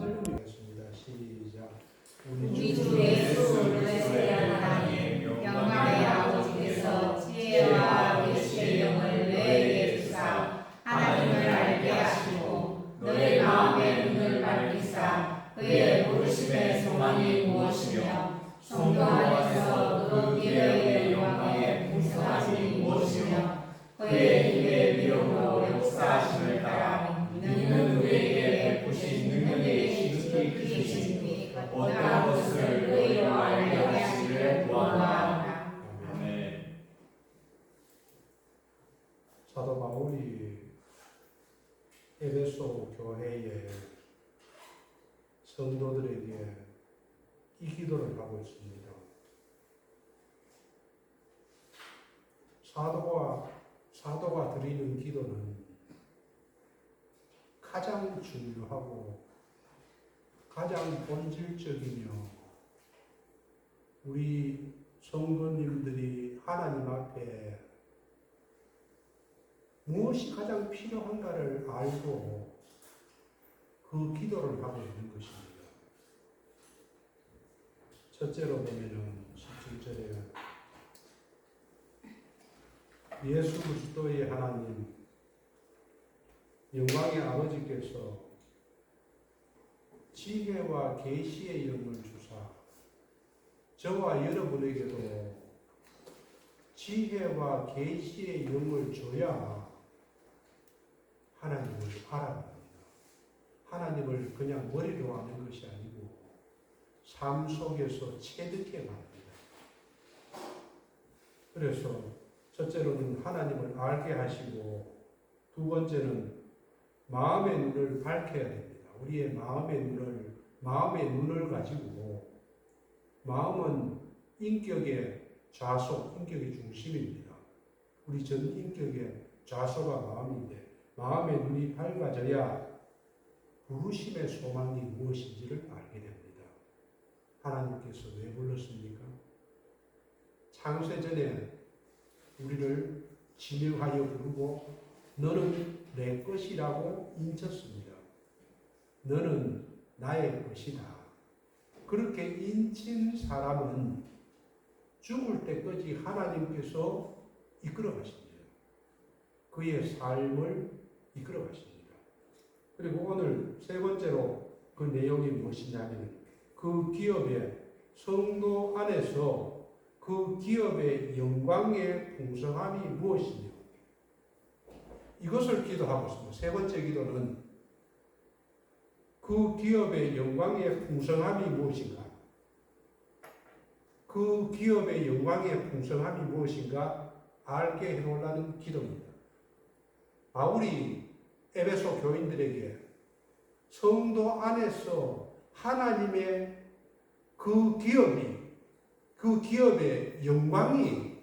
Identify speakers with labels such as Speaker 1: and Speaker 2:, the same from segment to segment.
Speaker 1: 3절 읽겠습니다. 시작.
Speaker 2: 우리 주 예수 그리스도의 하나님 영광의 아버지께서 지혜와 계시의 영을 너에게 주사 하나님을 알게 하시고 너의 마음의 눈을 밝히사 그의 부르심의 소망이 무엇이며 성도 안에서 그 기회의 영광의 풍성함이 무엇이며 그의 힘의 미력으로 역사하심을 따라 너희는 우리에게 베푸신 능력의 시급이 크시니 어떠한 것을 너희로 알게 하시기를 원하노라.
Speaker 3: 아멘.
Speaker 1: 사도 바울이 에베소 교회의 성도들에게 이 기도를 하고 있습니다. 사도가 드리는 기도는 가장 중요하고 가장 본질적이며 우리 성도님들이 하나님 앞에 무엇이 가장 필요한가를 알고 그 기도를 하고 있는 것입니다. 첫째로 보면은 17절에 예수 그리스도의 하나님 영광의 아버지께서 지혜와 계시의 영을 주사 저와 여러분에게도 지혜와 계시의 영을 줘야 하나님을 알아갑니다. 하나님을 그냥 머리로 아는 것이 아니고 삶 속에서 체득해 갑니다. 그래서 첫째로는 하나님을 알게 하시고 두 번째는 마음의 눈을 밝혀야 됩니다. 우리의 마음의 눈을 가지고 마음은 인격의 좌소, 인격의 중심입니다. 우리 전 인격의 좌소가 마음인데 마음의 눈이 밝아져야 부르심의 소망이 무엇인지를 알게 됩니다. 하나님께서 왜 불렀습니까? 창세전에 우리를 지명하여 부르고 너는 내 것이라고 인쳤습니다. 너는 나의 것이다. 그렇게 인친 사람은 죽을 때까지 하나님께서 이끌어 가십니다. 그의 삶을 이끌어 가십니다. 그리고 오늘 세 번째로 그 내용이 무엇이냐면 그 기업의 성도 안에서 그 기업의 영광의 풍성함이 무엇이며 이것을 기도하고 있습니다. 세 번째 기도는 그 기업의 영광의 풍성함이 무엇인가? 그 기업의 영광의 풍성함이 무엇인가? 알게 해놓으라는 기도입니다. 바울이 에베소 교인들에게 성도 안에서 하나님의 그 기업의 영광이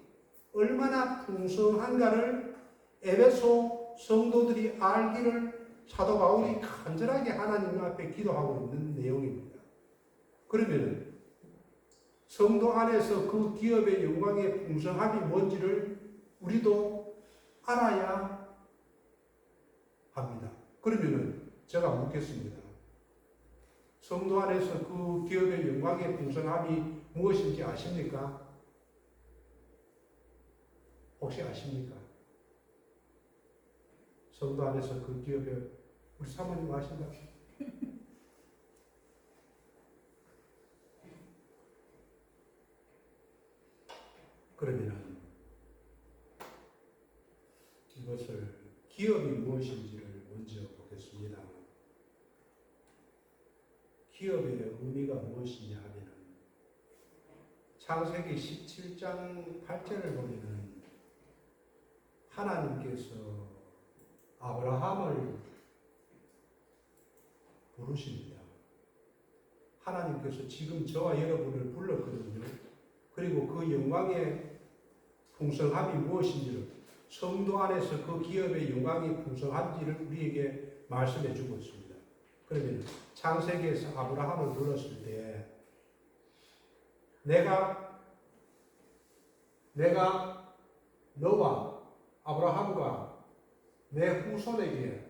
Speaker 1: 얼마나 풍성한가를 에베소 성도들이 알기를 사도 바울이 간절하게 하나님 앞에 기도하고 있는 내용입니다. 그러면 성도 안에서 그 기업의 영광의 풍성함이 뭔지를 우리도 알아야 합니다. 그러면 제가 묻겠습니다. 성도 안에서 그 기업의 영광의 풍성함이 무엇인지 아십니까? 혹시 아십니까? 성도 안에서 그 기업의 우리 사모님 아신다? 그러면은 이것을 기업이 무엇인지를 먼저 보겠습니다. 기업의 의미가 무엇이냐 하면은 창세기 17장 8절을 보면은 하나님께서 아브라함을 부르십니다. 하나님께서 지금 저와 여러분을 불렀거든요. 그리고 그 영광의 풍성함이 무엇인지를 성도 안에서 그 기업의 영광이 풍성한지를 우리에게 말씀해 주고 있습니다. 그러면 창세기에서 아브라함을 불렀을 때 내가 너와 아브라함과 내 후손에게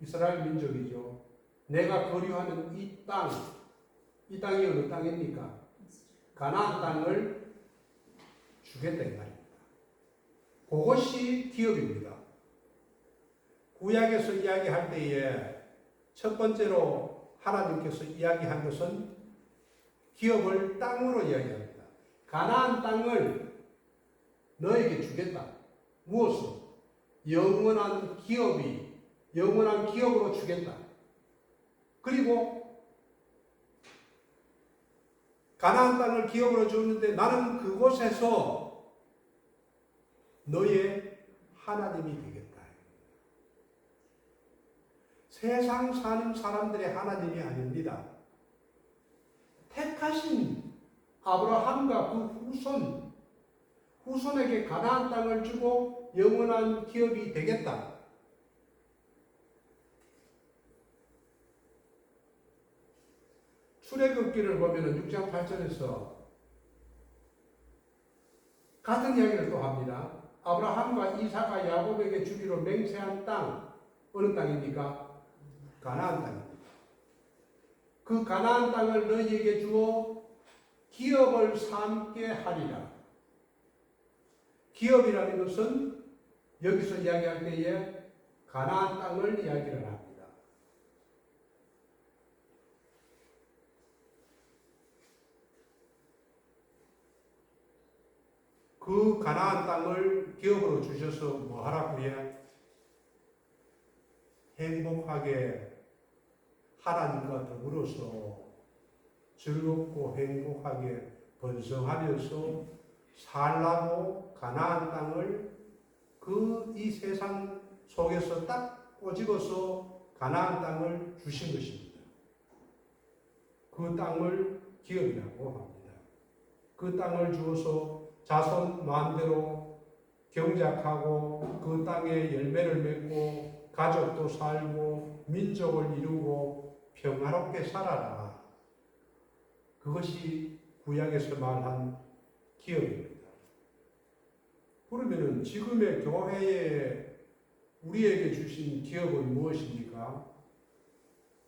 Speaker 1: 이스라엘 민족이죠. 내가 거류하는 이 땅이 어느 땅입니까? 가나안 땅을 주겠다 이 말입니다. 그것이 기업입니다. 구약에서 이야기할 때에 첫 번째로 하나님께서 이야기한 것은 기업을 땅으로 이야기합니다. 가나안 땅을 너에게 주겠다. 무엇을? 영원한 기업으로 주겠다. 그리고 가나안 땅을 기업으로 주는데 나는 그곳에서 너의 하나님이 되겠다. 세상 사는 사람들의 하나님이 아닙니다. 택하신 아브라함과 그 후손에게 가나안 땅을 주고 영원한 기업이 되겠다. 출애굽기를 보면 6장 8절에서 같은 이야기를 또 합니다. 아브라함과 이삭과 야곱에게 주기로 맹세한 땅, 어느 땅입니까? 가나안 땅입니다. 그 가나안 땅을 너희에게 주어 기업을 삼게 하리라. 기업이라는 것은 여기서 이야기할 때에 가나안 땅을 이야기를 합니다. 그 가나안 땅을 기업으로 주셔서 뭐 하라고요? 행복하게 하나님과 더불어서 즐겁고 행복하게 번성하면서 살라고 가나안 땅을 이 세상 속에서 딱 꼬집어서 가나안 땅을 주신 것입니다. 그 땅을 기업이라고 합니다. 그 땅을 주어서 자손 마음대로 경작하고 그 땅에 열매를 맺고 가족도 살고 민족을 이루고 평화롭게 살아라. 그것이 구약에서 말한 기업입니다. 그러면 지금의 교회에 우리에게 주신 기업은 무엇입니까?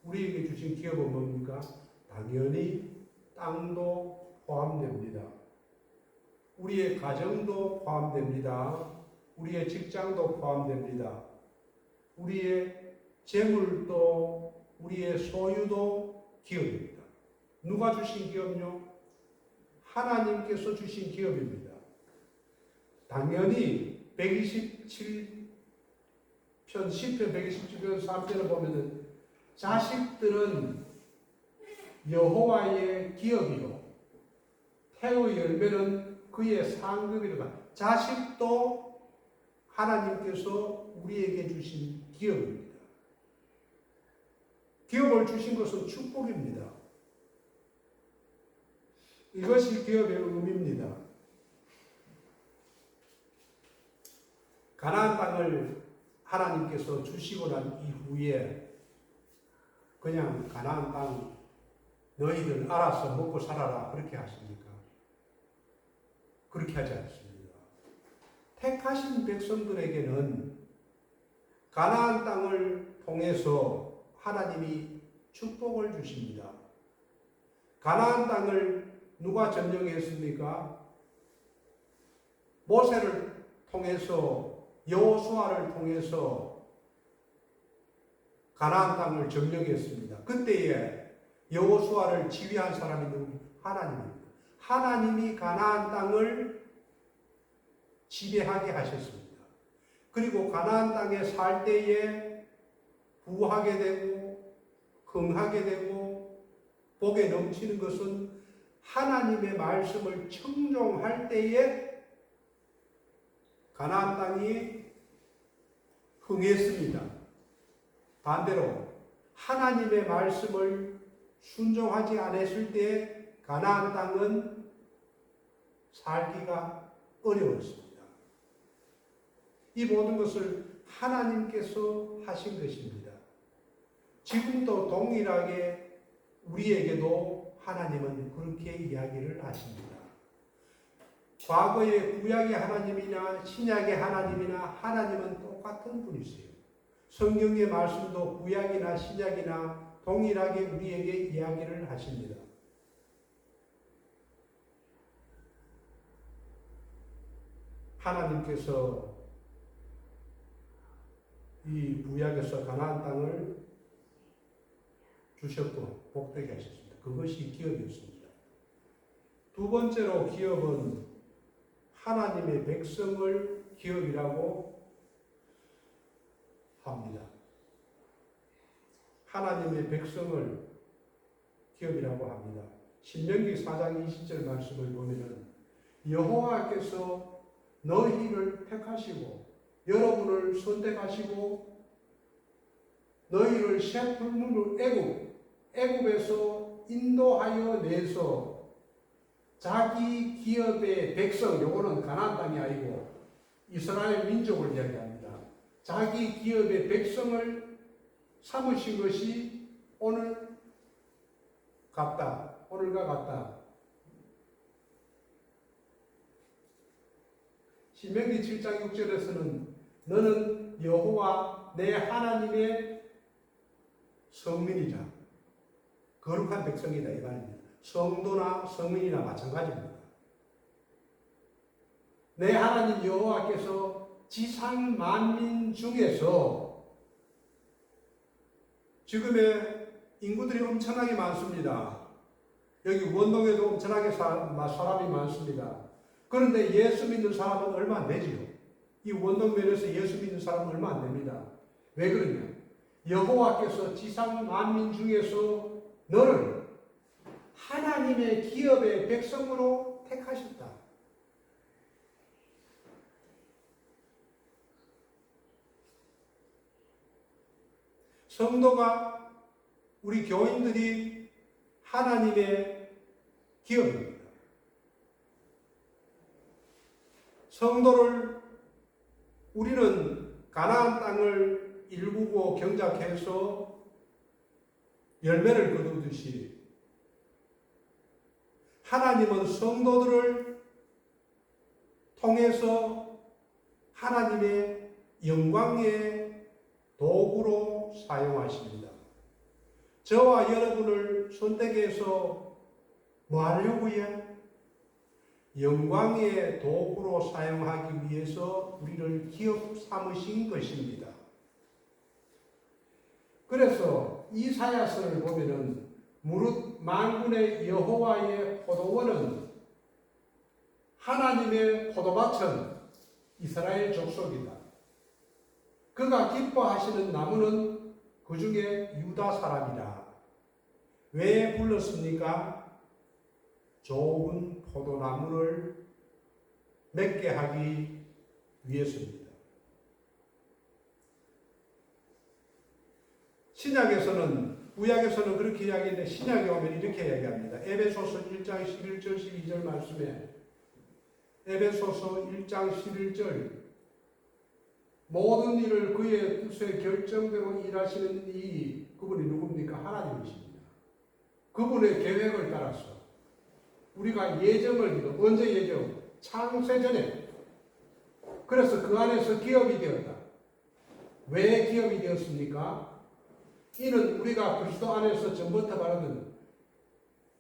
Speaker 1: 우리에게 주신 기업은 뭡니까? 당연히 땅도 포함됩니다. 우리의 가정도 포함됩니다. 우리의 직장도 포함됩니다. 우리의 재물도 우리의 소유도 기업입니다. 누가 주신 기업요? 하나님께서 주신 기업입니다. 당연히 127편 10편 127편 3절을 보면은 자식들은 여호와의 기업이요 태의 열매는 그의 상급이라. 자식도 하나님께서 우리에게 주신 기업입니다. 기업을 주신 것은 축복입니다. 이것이 기업의 의미입니다. 가나안 땅을 하나님께서 주시고 난 이후에 그냥 가나안 땅 너희들 알아서 먹고 살아라 그렇게 하십니까? 그렇게 하지 않습니다. 택하신 백성들에게는 가나안 땅을 통해서 하나님이 축복을 주십니다. 가나안 땅을 누가 점령했습니까? 모세를 통해서 여호수아를 통해서 가나안 땅을 점령했습니다. 그때에 여호수아를 지휘한 사람이 누구? 하나님입니다. 하나님이 가나안 땅을 지배하게 하셨습니다. 그리고 가나안 땅에 살 때에 부하게 되고 흥하게 되고 복에 넘치는 것은 하나님의 말씀을 청종할 때에 가나안 땅이 흥했습니다. 반대로 하나님의 말씀을 순종하지 않았을 때 가나안 땅은 살기가 어려웠습니다. 이 모든 것을 하나님께서 하신 것입니다. 지금도 동일하게 우리에게도 하나님은 그렇게 이야기를 하십니다. 과거의 구약의 하나님이나 신약의 하나님이나 하나님은 똑같은 분이세요. 성경의 말씀도 구약이나 신약이나 동일하게 우리에게 이야기를 하십니다. 하나님께서 이 구약에서 가나안 땅을 주셨고 복되게 하셨습니다. 그것이 기업이었습니다. 두 번째로 기업은 하나님의 백성을 기업이라고 합니다. 하나님의 백성을 기업이라고 합니다. 신명기 4장 20절 말씀을 보면은 여호와께서 너희를 택하시고 여러분을 선택하시고 너희를 새 풀무로 애굽에서 인도하여 내서 자기 기업의 백성, 요거는 가나안 땅이 아니고 이스라엘 민족을 이야기합니다. 자기 기업의 백성을 삼으신 것이 오늘과 같다. 신명기 7장 6절에서는 너는 여호와 내 하나님의 성민이라 거룩한 백성이다 이 말입니다. 성도나 성민이나 마찬가지입니다. 내 하나님 여호와께서 지상 만민 중에서 지금의 인구들이 엄청나게 많습니다. 여기 원동에도 엄청나게 사람이 많습니다. 그런데 예수 믿는 사람은 얼마 안 되지요. 이 원동면에서 예수 믿는 사람은 얼마 안 됩니다. 왜 그러냐? 여호와께서 지상 만민 중에서 너를 하나님의 기업의 백성으로 택하셨다. 성도가 우리 교인들이 하나님의 기업입니다. 성도를 우리는 가나안 땅을 일구고 경작해서 열매를 거두듯이 하나님은 성도들을 통해서 하나님의 영광의 도구로 사용하십니다. 저와 여러분을 선택해서 뭐 하려고요? 영광의 도구로 사용하기 위해서 우리를 기업 삼으신 것입니다. 그래서 이사야서를 보면은 무릇 만군의 여호와의 포도원은 하나님의 포도밭은 이스라엘 족속이다. 그가 기뻐하시는 나무는 그 중에 유다 사람이다. 왜 불렀습니까? 좋은 포도나무를 맺게 하기 위해서입니다. 신약에서는, 구약에서는 그렇게 이야기했는데 신약에 오면 이렇게 이야기합니다. 에베소서 1장 11절 12절 말씀에 에베소서 1장 11절 모든 일을 그의 뜻의 결정대로 일하시는 이 그분이 누굽니까? 하나님이십니다. 그분의 계획을 따라서 우리가 예정을 이루고, 언제 예정? 창세전에. 그래서 그 안에서 기업이 되었다. 왜 기업이 되었습니까? 이는 우리가 그리스도 안에서 전부터 말하는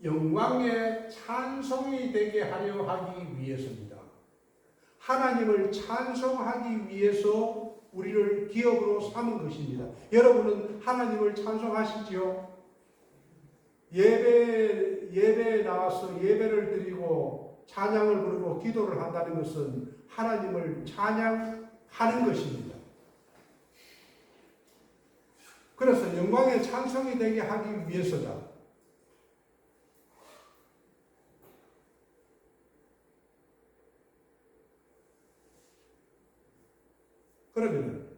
Speaker 1: 영광의 찬송이 되게 하려 하기 위해서입니다. 하나님을 찬송하기 위해서 우리를 기업으로 삼은 것입니다. 여러분은 하나님을 찬송하시지요? 예배에 나와서 예배를 드리고 찬양을 부르고 기도를 한다는 것은 하나님을 찬양하는 것입니다. 그래서 영광의 찬송이 되게 하기 위해서다. 그러면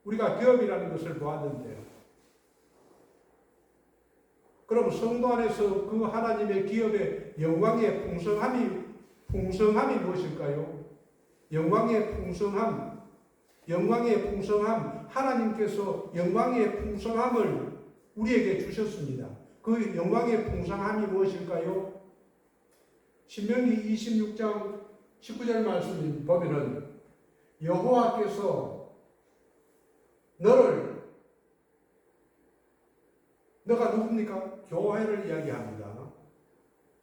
Speaker 1: 우리가 기업이라는 것을 보았는데요. 그럼 성도 안에서 그 하나님의 기업의 영광의 풍성함이 무엇일까요? 영광의 풍성함, 하나님께서 영광의 풍성함을 우리에게 주셨습니다. 그 영광의 풍성함이 무엇일까요? 신명기 26장 19절 말씀을 보면은 여호와께서 너를 너가 누굽니까? 교회를 이야기합니다.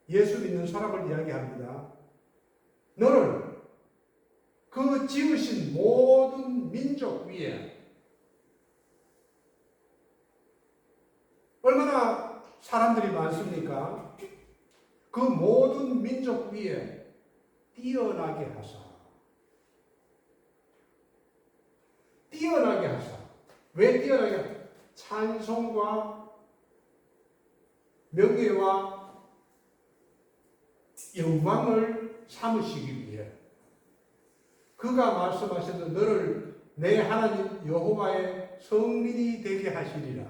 Speaker 1: 예수 믿는 사람을 이야기합니다. 너를 그 지으신 모든 민족 위에 얼마나 사람들이 많습니까? 그 모든 민족 위에 뛰어나게 하사. 뛰어나게 하사. 왜 뛰어나게 하사? 찬송과 명예와 영광을 삼으시기 위해 그가 말씀하셔도 너를 내 하나님 여호와의 성민이 되게 하시리라.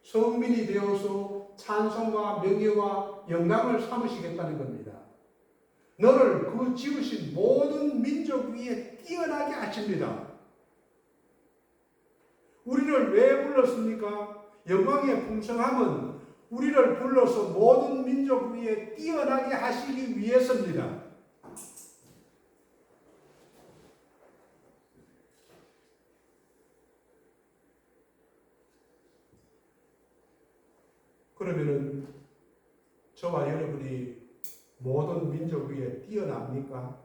Speaker 1: 성민이 되어서 찬송과 명예와 영광을 삼으시겠다는 겁니다. 너를 그 지으신 모든 민족 위에 뛰어나게 하십니다. 우리를 왜 불렀습니까? 영광의 풍성함은 우리를 불러서 모든 민족 위에 뛰어나게 하시기 위해서입니다. 그러면은 저와 여러분이 모든 민족 위에 뛰어납니까?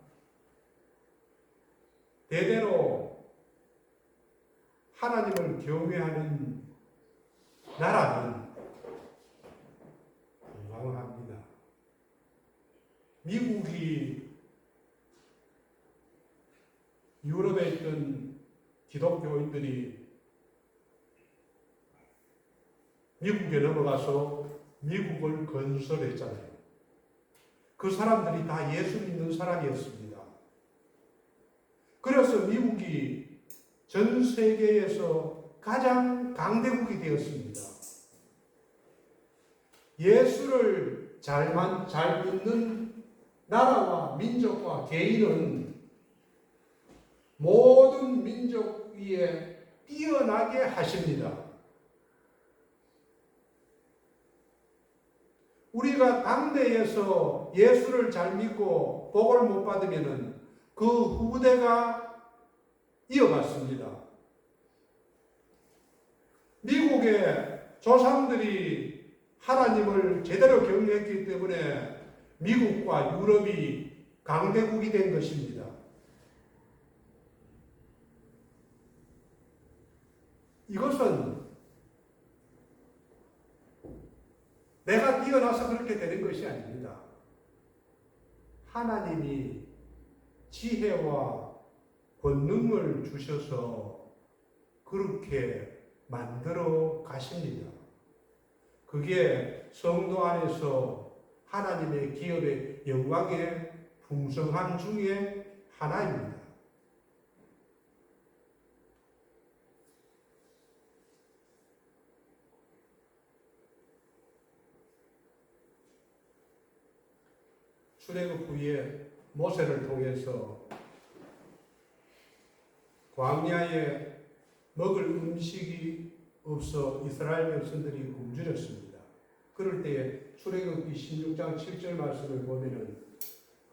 Speaker 1: 대대로 하나님을 경외하는 나라는 건강합니다. 미국이 유럽에 있던 기독교인들이 미국에 넘어가서 미국을 건설했잖아요. 그 사람들이 다 예수 믿는 사람이었습니다. 그래서 미국이 전 세계에서 가장 강대국이 되었습니다. 예수를 잘 믿는 나라와 민족과 개인은 모든 민족 위에 뛰어나게 하십니다. 우리가 당대에서 예수를 잘 믿고 복을 못 받으면 그 후대가 이어갔습니다. 미국의 조상들이 하나님을 제대로 경외했기 때문에 미국과 유럽이 강대국이 된 것입니다. 이것은 내가 뛰어나서 그렇게 되는 것이 아닙니다. 하나님이 지혜와 권능을 주셔서 그렇게 만들어 가십니다. 그게 성도 안에서 하나님의 기업의 영광의 풍성함 중에 하나입니다. 출애굽 후에 모세를 통해서 광야에 먹을 음식이 없어 이스라엘 백성들이 굶주렸습니다. 그럴 때에 출애굽기 16장 7절 말씀을 보면은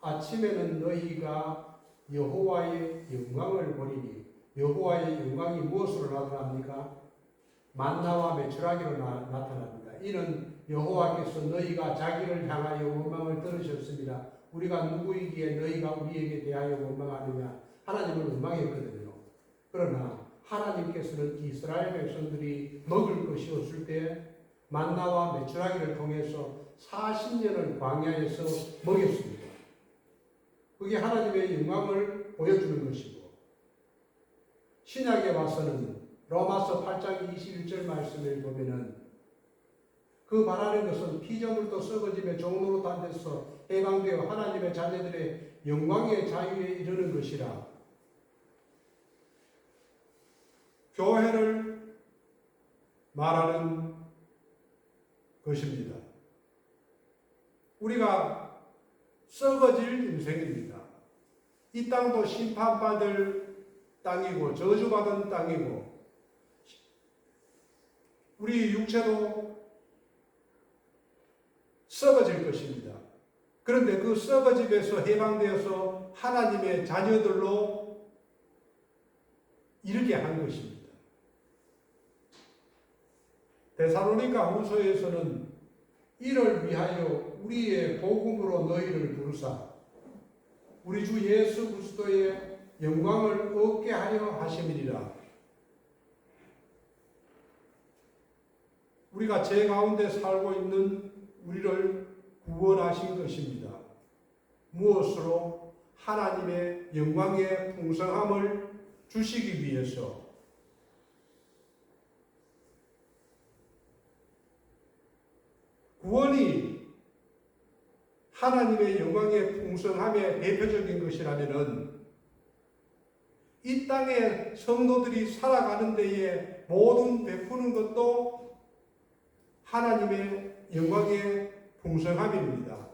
Speaker 1: 아침에는 너희가 여호와의 영광을 보리니 여호와의 영광이 무엇으로 나타납니까? 만나와 메추라기로 나타납니다. 이는 여호와께서 너희가 자기를 향하여 원망을 들으셨습니다. 우리가 누구이기에 너희가 우리에게 대하여 원망하느냐? 하나님을 원망했거든요. 그러나 하나님께서는 이스라엘 백성들이 먹을 것이 없을 때 만나와 메추라기를 통해서 40년을 광야에서 먹였습니다. 그게 하나님의 영광을 보여주는 것이고, 신약에 와서는 로마서 8장 21절 말씀을 보면은 그 말하는 것은 피조물도 썩어지며 종로로 단돼서 해방되어 하나님의 자녀들의 영광의 자유에 이르는 것이라. 교회를 말하는 것입니다. 우리가 썩어질 인생입니다. 이 땅도 심판받을 땅이고 저주받은 땅이고 우리 육체도 썩어질 것입니다. 그런데 그 썩어짐에서 해방되어서 하나님의 자녀들로 이르게 한 것입니다. 데살로니가 후서에서는 이를 위하여 우리의 복음으로 너희를 부르사 우리 주 예수 그리스도의 영광을 얻게 하려 하심이니라. 우리가 죄 가운데 살고 있는 우리를 구원하신 것입니다. 무엇으로? 하나님의 영광의 풍성함을 주시기 위해서. 구원이 하나님의 영광의 풍성함의 대표적인 것이라면은 이 땅에 성도들이 살아가는 데에 모든 베푸는 것도 하나님의 영광의 풍성함입니다.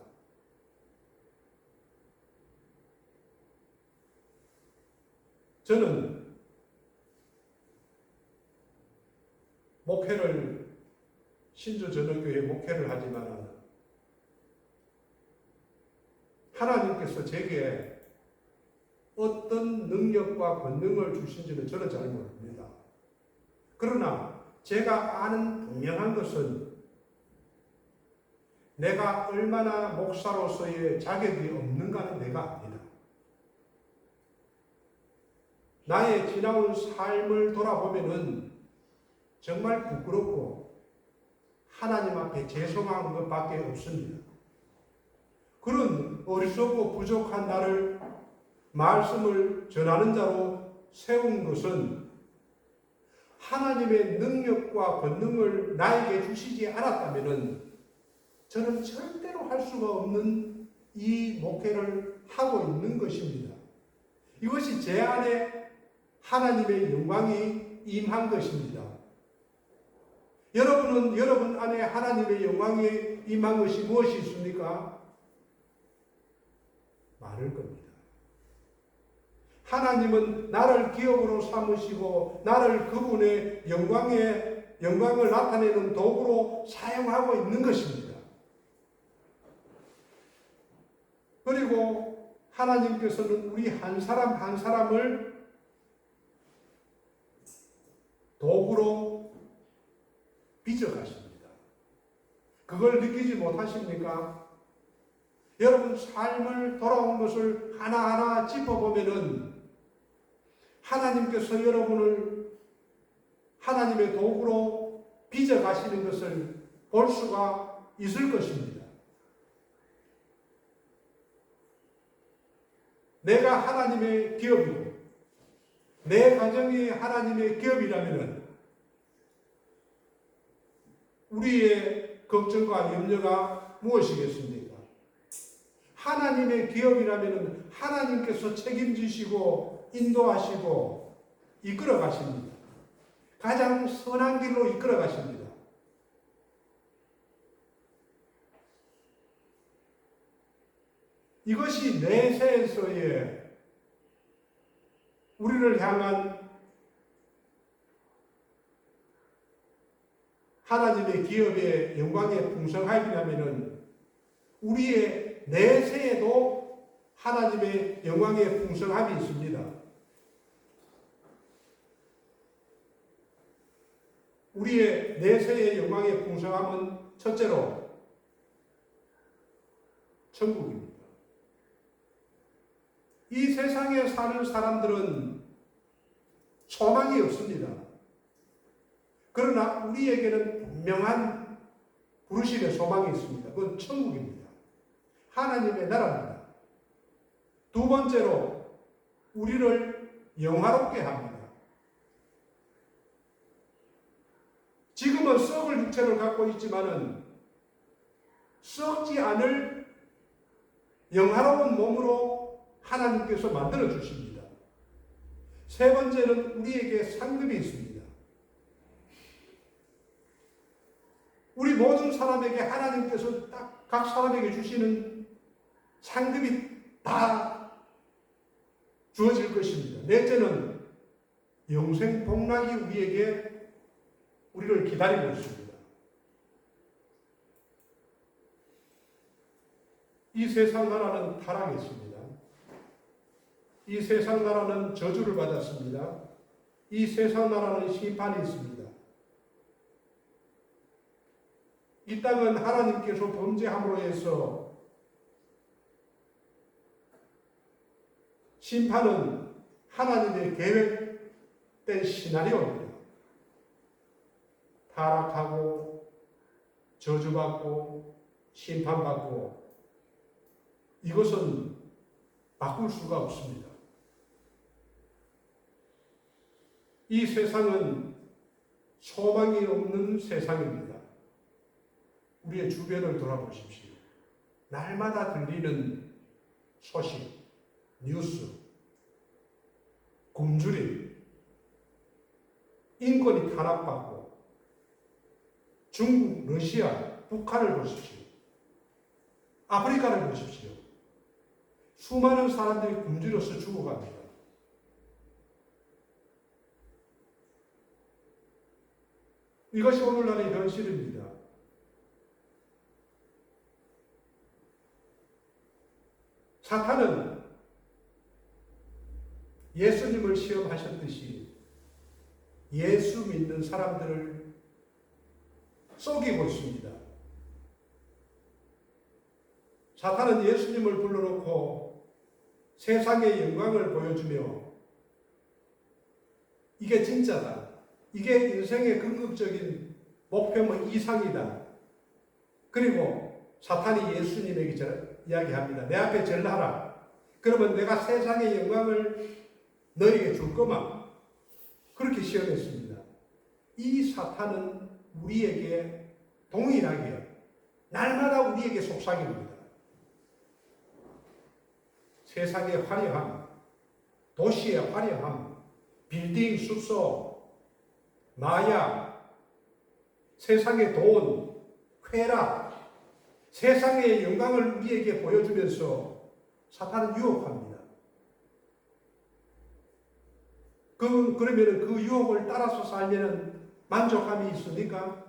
Speaker 1: 저는 목회를 신주전원교회 목회를 하지만 하나님께서 제게 어떤 능력과 권능을 주신지는 저는 잘 모릅니다. 그러나 제가 아는 분명한 것은 내가 얼마나 목사로서의 자격이 없는가는 내가 압니다. 나의 지나온 삶을 돌아보면은 정말 부끄럽고 하나님 앞에 죄송한 것밖에 없습니다. 그런 어리석고 부족한 나를 말씀을 전하는 자로 세운 것은 하나님의 능력과 권능을 나에게 주시지 않았다면 저는 절대로 할 수가 없는 이 목회를 하고 있는 것입니다. 이것이 제 안에 하나님의 영광이 임한 것입니다. 여러분은 여러분 안에 하나님의 영광이 임한 것이 무엇이 있습니까? 많을 겁니다. 하나님은 나를 기업으로 삼으시고 나를 그분의 영광을 나타내는 도구로 사용하고 있는 것입니다. 그리고 하나님께서는 우리 한 사람 한 사람을 도구로 빚어가십니다. 그걸 느끼지 못하십니까? 여러분 삶을 돌아온 것을 하나하나 짚어보면은 하나님께서 여러분을 하나님의 도구로 빚어가시는 것을 볼 수가 있을 것입니다. 내가 하나님의 기업이고 내 가정이 하나님의 기업이라면 우리의 걱정과 염려가 무엇이겠습니까? 하나님의 기업이라면 하나님께서 책임지시고 인도하시고 이끌어 가십니다. 가장 선한 길로 이끌어 가십니다. 이것이 내세에서의 우리를 향한 하나님의 기업의 영광의 풍성함이라면 우리의 내세에도 하나님의 영광의 풍성함이 있습니다. 우리의 내세의 영광의 풍성함은 첫째로 천국입니다. 이 세상에 사는 사람들은 소망이 없습니다. 그러나 우리에게는 분명한 부르심의 소망이 있습니다. 그건 천국입니다. 하나님의 나라입니다. 두 번째로 우리를 영화롭게 합니다. 지금은 썩을 육체를 갖고 있지만은 썩지 않을 영화로운 몸으로 하나님께서 만들어 주십니다. 세 번째는 우리에게 상급이 있습니다. 우리 모든 사람에게 하나님께서 딱 각 사람에게 주시는 상급이 다 주어질 것입니다. 넷째는 영생 복락이 우리를 기다리고 있습니다. 이 세상 나라는 타락했습니다. 이 세상 나라는 저주를 받았습니다. 이 세상 나라는 심판이 있습니다. 이 땅은 하나님께서 범죄함으로 해서 심판은 하나님의 계획된 시나리오입니다. 타락하고 저주받고 심판받고 이것은 바꿀 수가 없습니다. 이 세상은 소망이 없는 세상입니다. 우리의 주변을 돌아보십시오. 날마다 들리는 소식, 뉴스, 굶주림, 인권이 탄압받고 중국, 러시아, 북한을 보십시오. 아프리카를 보십시오. 수많은 사람들이 굶주려서 죽어갑니다. 이것이 오늘날의 현실입니다. 사탄은 예수님을 시험하셨듯이 예수 믿는 사람들을 속이고 있습니다. 사탄은 예수님을 불러놓고 세상의 영광을 보여주며 이게 진짜다. 이게 인생의 궁극적인 목표면 이상이다. 그리고 사탄이 예수님에게 이야기합니다. 내 앞에 절하라. 그러면 내가 세상의 영광을 너에게 줄 거마. 그렇게 시험했습니다. 이 사탄은 우리에게 동일하게 날마다 우리에게 속삭입니다. 세상의 화려함, 도시의 화려함, 빌딩, 숙소, 마약, 세상의 돈, 쾌락, 세상의 영광을 우리에게 보여주면서 사탄은 유혹합니다. 그러면 그 유혹을 따라서 살면 만족감이 있습니까?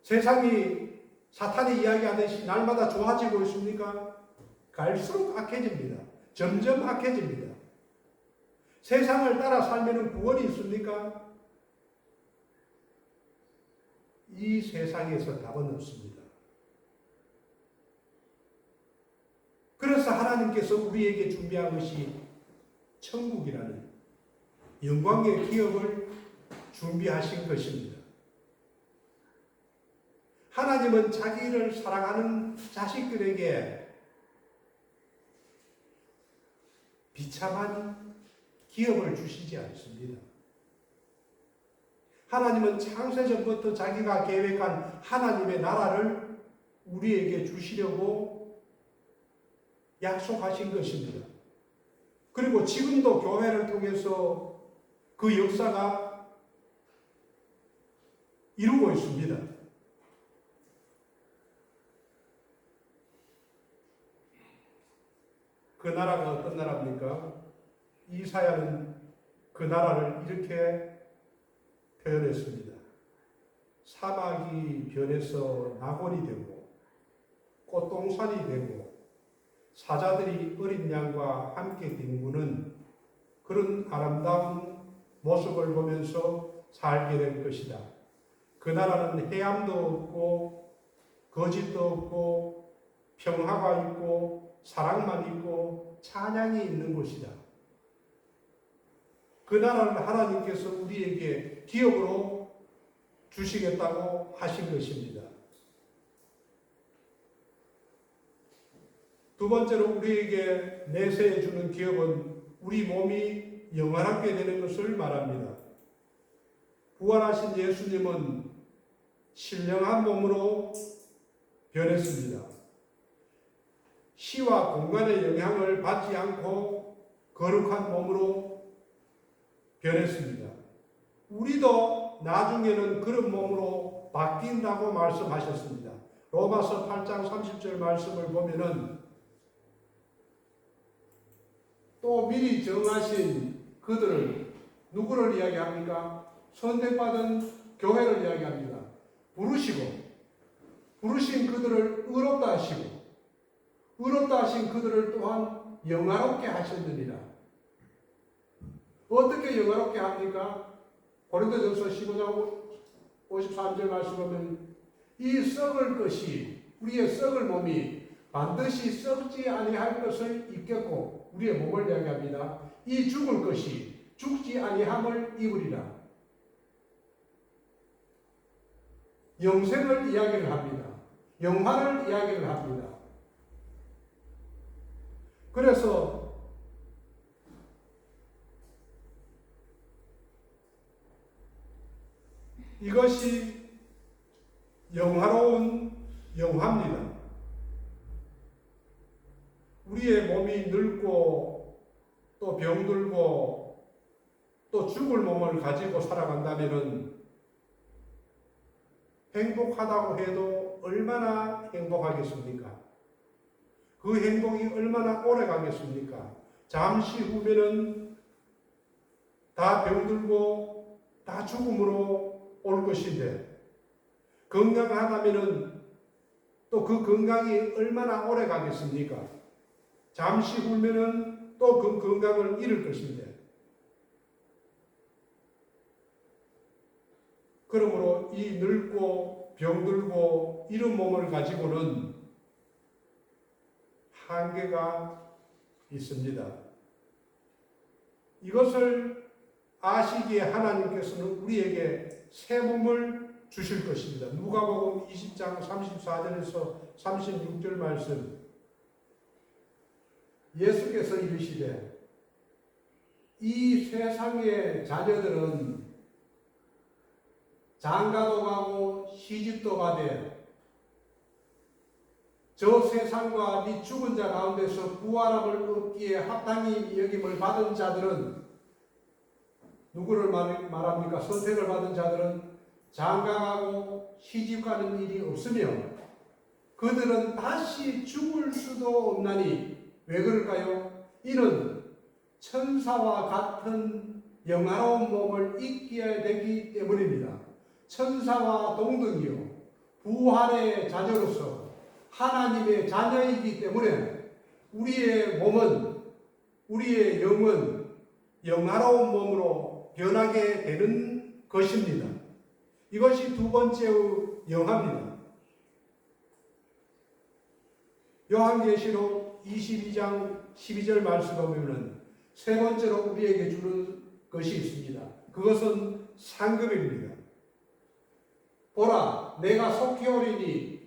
Speaker 1: 세상이 사탄이 이야기하듯이 날마다 좋아지고 있습니까? 갈수록 악해집니다. 점점 악해집니다. 세상을 따라 살면 구원이 있습니까? 이 세상에서 답은 없습니다. 그래서 하나님께서 우리에게 준비한 것이 천국이라는 영광의 기업을 준비하신 것입니다. 하나님은 자기를 사랑하는 자식들에게 비참한 기업을 주시지 않습니다. 하나님은 창세전부터 자기가 계획한 하나님의 나라를 우리에게 주시려고 약속하신 것입니다. 그리고 지금도 교회를 통해서 그 역사가 이루고 있습니다. 그 나라가 어떤 나라입니까? 이사야는 그 나라를 이렇게 표현했습니다. 사막이 변해서 낙원이 되고 꽃동산이 되고 사자들이 어린 양과 함께 뒹구는 그런 아름다운 모습을 보면서 살게 될 것이다. 그 나라는 해함도 없고 거짓도 없고 평화가 있고 사랑만 있고 찬양이 있는 곳이다. 그 나라를 하나님께서 우리에게 기업으로 주시겠다고 하신 것입니다. 두 번째로 우리에게 내세해 주는 기업은 우리 몸이 영원하게 되는 것을 말합니다. 부활하신 예수님은 신령한 몸으로 변했습니다. 시와 공간의 영향을 받지 않고 거룩한 몸으로 변했습니다. 우리도 나중에는 그런 몸으로 바뀐다고 말씀하셨습니다. 로마서 8장 30절 말씀을 보면은 또 미리 정하신 그들을 누구를 이야기합니까? 선택받은 교회를 이야기합니다. 부르신 그들을 의롭다 하시고 의롭다 하신 그들을 또한 영화롭게 하셨느니라. 어떻게 영화롭게 합니까? 고린도전서 15장 53절 말씀 보면 이 썩을 것이 우리의 썩을 몸이 반드시 썩지 아니할 것을 입겠고 우리의 몸을 이야기합니다. 이 죽을 것이 죽지 아니함을 입으리라. 영생을 이야기를 합니다. 영화를 이야기를 합니다. 그래서 이것이 영화로운 영화입니다. 우리의 몸이 늙고 또 병들고 또 죽을 몸을 가지고 살아간다면 행복하다고 해도 얼마나 행복하겠습니까? 그 행복이 얼마나 오래 가겠습니까? 잠시 후면은 다 병들고 다 죽음으로 올 것인데 건강하다면은 또 그 건강이 얼마나 오래 가겠습니까? 잠시 후면은 또 그 건강을 잃을 것인데 그러므로 이 늙고 병들고 이런 몸을 가지고는 한계가 있습니다. 이것을 아시기에 하나님께서는 우리에게 새 몸을 주실 것입니다. 누가복음 20장 34절에서 36절 말씀 예수께서 이르시되 이 세상의 자녀들은 장가도 가고 시집도 가되 저 세상과 네 죽은 자 가운데서 부활함을 얻기에 합당히 여김을 받은 자들은 누구를 말합니까? 선택을 받은 자들은 장가가고 시집가는 일이 없으며 그들은 다시 죽을 수도 없나니 왜 그럴까요? 이는 천사와 같은 영화로운 몸을 입게 되기 때문입니다. 천사와 동등이요 부활의 자녀로서 하나님의 자녀이기 때문에 우리의 몸은 우리의 영은 영화로운 몸으로 변하게 되는 것입니다. 이것이 두 번째의 영화입니다. 요한계시록 22장 12절 말씀을 보면 세 번째로 우리에게 주는 것이 있습니다. 그것은 상급입니다. 보라, 내가 속히 오리니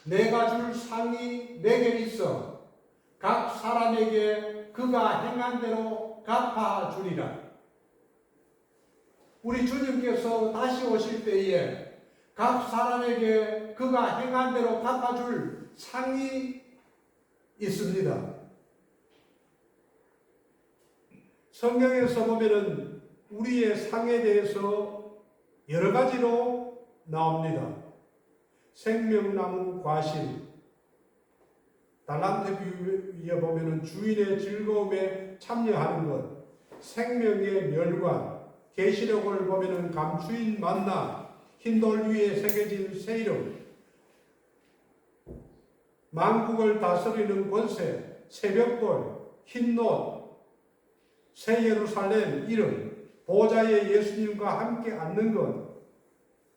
Speaker 1: 내가 줄 상이 내게 있어 각 사람에게 그가 행한 대로 갚아 주리라. 우리 주님께서 다시 오실 때에 각 사람에게 그가 행한 대로 갚아줄 상이 있습니다. 성경에서 보면은 우리의 상에 대해서 여러 가지로 나옵니다. 생명나무 과실, 달란트 비유에 보면은 주인의 즐거움에 참여하는 것, 생명의 멸관, 계시록을 보면은 감추인 만나, 흰돌 위에 새겨진 새 이름, 만국을 다스리는 권세, 새벽볼, 흰옷, 새 예루살렘 이름, 보좌에 예수님과 함께 앉는 것,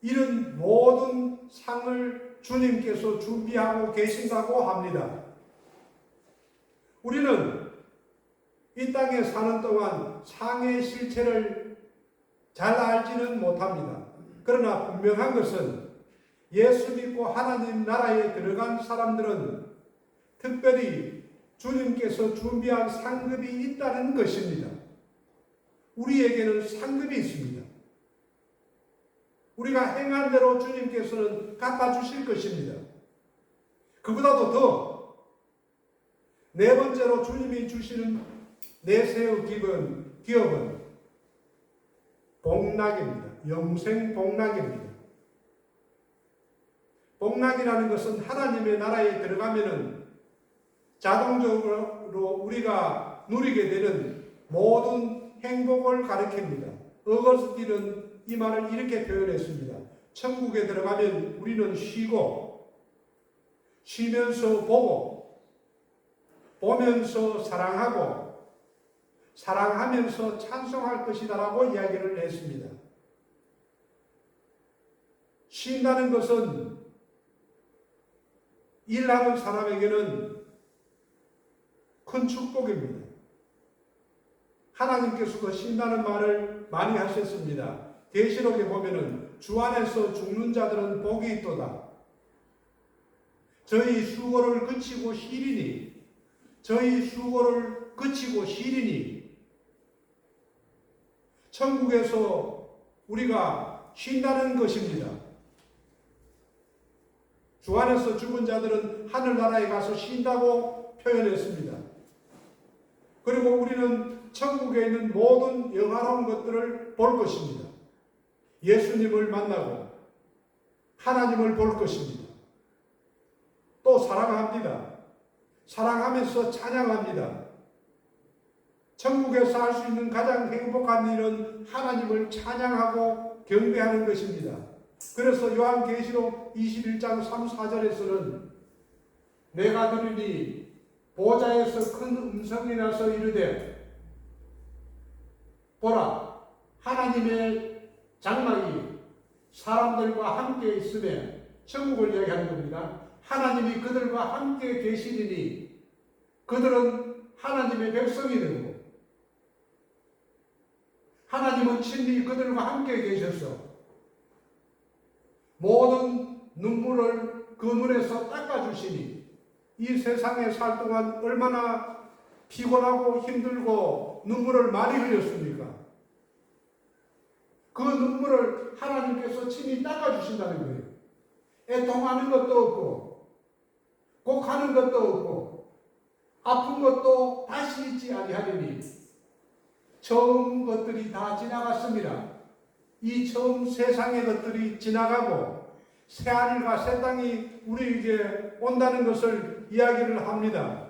Speaker 1: 이런 모든 상을 주님께서 준비하고 계신다고 합니다. 우리는 이 땅에 사는 동안 상의 실체를 잘 알지는 못합니다. 그러나 분명한 것은 예수 믿고 하나님 나라에 들어간 사람들은 특별히 주님께서 준비한 상급이 있다는 것입니다. 우리에게는 상급이 있습니다. 우리가 행한 대로 주님께서는 갚아주실 것입니다. 그보다도 더 네 번째로 주님이 주시는 내세의 기업은 복락입니다. 영생 복락입니다. 복락이라는 것은 하나님의 나라에 들어가면은 자동적으로 우리가 누리게 되는 모든 행복을 가리킵니다. 어거스틴은 이 말을 이렇게 표현했습니다. 천국에 들어가면 우리는 쉬면서 보고, 보면서 사랑하고, 사랑하면서 찬송할 것이다라고 이야기를 했습니다. 쉰다는 것은 일하는 사람에게는 큰 축복입니다. 하나님께서도 쉰다는 말을 많이 하셨습니다. 계시록에 보면은 주 안에서 죽는 자들은 복이 있도다. 저희 수고를 그치고 쉬리니, 저희 수고를 그치고 쉬리니. 천국에서 우리가 쉰다는 것입니다. 주 안에서 죽은 자들은 하늘나라에 가서 쉰다고 표현했습니다. 그리고 우리는 천국에 있는 모든 영화로운 것들을 볼 것입니다. 예수님을 만나고 하나님을 볼 것입니다. 또 사랑합니다. 사랑하면서 찬양합니다. 천국에서 할 수 있는 가장 행복한 일은 하나님을 찬양하고 경배하는 것입니다. 그래서 요한계시록 21장 3, 4절에서는 내가 들으니 보좌에서 큰 음성이 나서 이르되 보라 하나님의 장막이 사람들과 함께 있으며 천국을 이야기하는 겁니다. 하나님이 그들과 함께 계시리니 그들은 하나님의 백성이 되고 하나님은 친히 그들과 함께 계셔서 모든 눈물을 그 눈에서 닦아주시니 이 세상에 살 동안 얼마나 피곤하고 힘들고 눈물을 많이 흘렸습니까? 그 눈물을 하나님께서 친히 닦아주신다는 거예요. 애통하는 것도 없고 곡하는 것도 없고 아픈 것도 다시 있지 아니하리니 처음 것들이 다 지나갔습니다. 이 처음 세상의 것들이 지나가고 새하늘과 새 땅이 우리에게 온다는 것을 이야기를 합니다.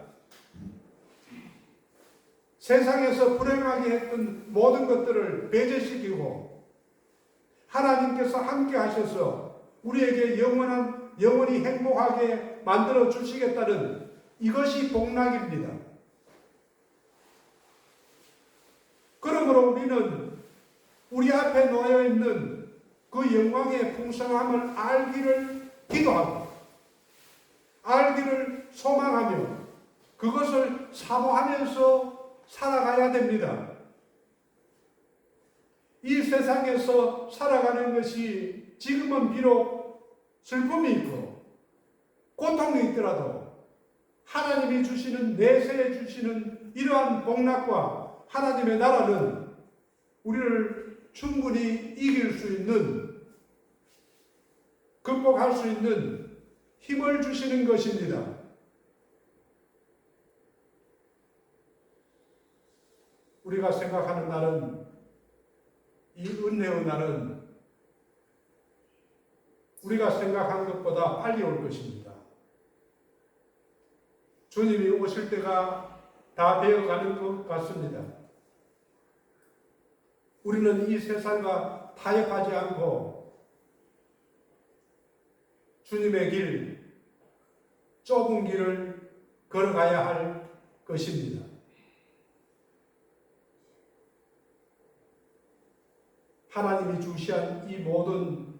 Speaker 1: 세상에서 불행하게 했던 모든 것들을 배제시키고 하나님께서 함께 하셔서 우리에게 영원히 행복하게 만들어 주시겠다는 이것이 복락입니다. 그러므로 우리는 우리 앞에 놓여 있는 그 영광의 풍성함을 알기를 기도하고 알기를 소망하며 그것을 사모하면서 살아가야 됩니다. 이 세상에서 살아가는 것이 지금은 비록 슬픔이 있고 고통이 있더라도 하나님이 주시는 내세에 주시는 이러한 복락과 하나님의 나라는 우리를 충분히 이길 수 있는 극복할 수 있는 힘을 주시는 것입니다. 우리가 생각하는 날은 이 은혜의 날은 우리가 생각한 것보다 빨리 올 것입니다. 주님이 오실 때가 다 되어가는 것 같습니다. 우리는 이 세상과 타협하지 않고 주님의 길, 좁은 길을 걸어가야 할 것입니다. 하나님이 주시한 이 모든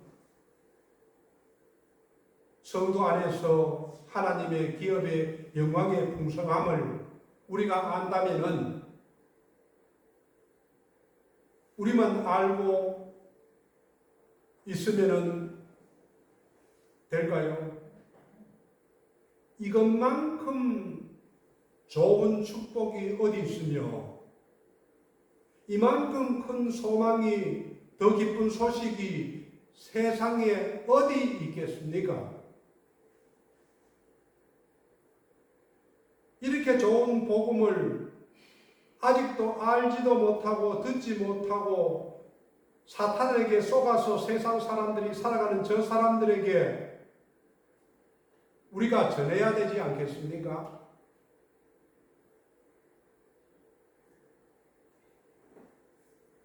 Speaker 1: 성도 안에서 하나님의 기업의 영광의 풍성함을 우리가 안다면은 우리만 알고 있으면은 될까요? 이것만큼 좋은 축복이 어디 있으며 이만큼 큰 소망이 더 기쁜 소식이 세상에 어디 있겠습니까? 이렇게 좋은 복음을 아직도 알지도 못하고 듣지 못하고 사탄에게 속아서 세상 사람들이 살아가는 저 사람들에게 우리가 전해야 되지 않겠습니까?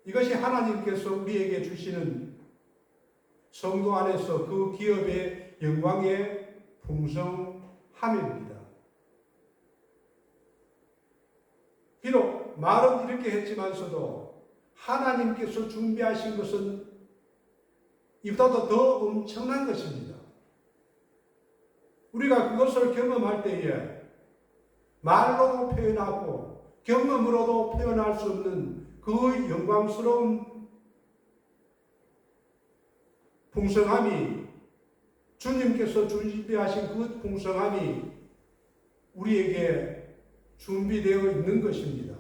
Speaker 1: 이것이 하나님께서 우리에게 주시는 성도 안에서 그 기업의 영광의 풍성함입니다. 비록 말은 이렇게 했지만서도 하나님께서 준비하신 것은 이보다도 더 엄청난 것입니다. 우리가 그것을 경험할 때에 말로도 표현하고 경험으로도 표현할 수 없는 그 영광스러운 풍성함이, 주님께서 준비하신 그 풍성함이 우리에게 준비되어 있는 것입니다.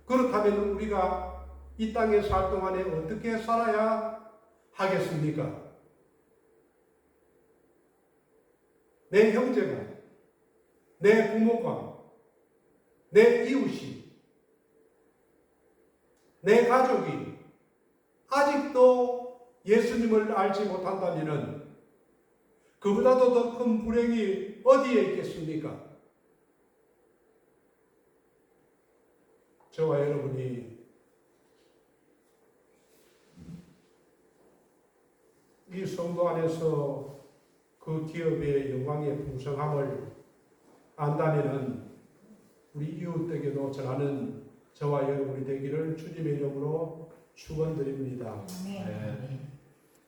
Speaker 1: 그렇다면 우리가 이 땅에 살 동안에 어떻게 살아야 하겠습니까? 내 형제가, 내 부모가, 내 이웃이, 내 가족이 아직도 예수님을 알지 못한다면 그보다도 더 큰 불행이 어디에 있겠습니까? 저와 여러분이 이 성도 안에서 그 기업의 영광의 풍성함을 안다면 우리 이웃에게도 전하는 저와 여러분이 되기를 주님의 이름으로 축원드립니다.
Speaker 2: 아멘.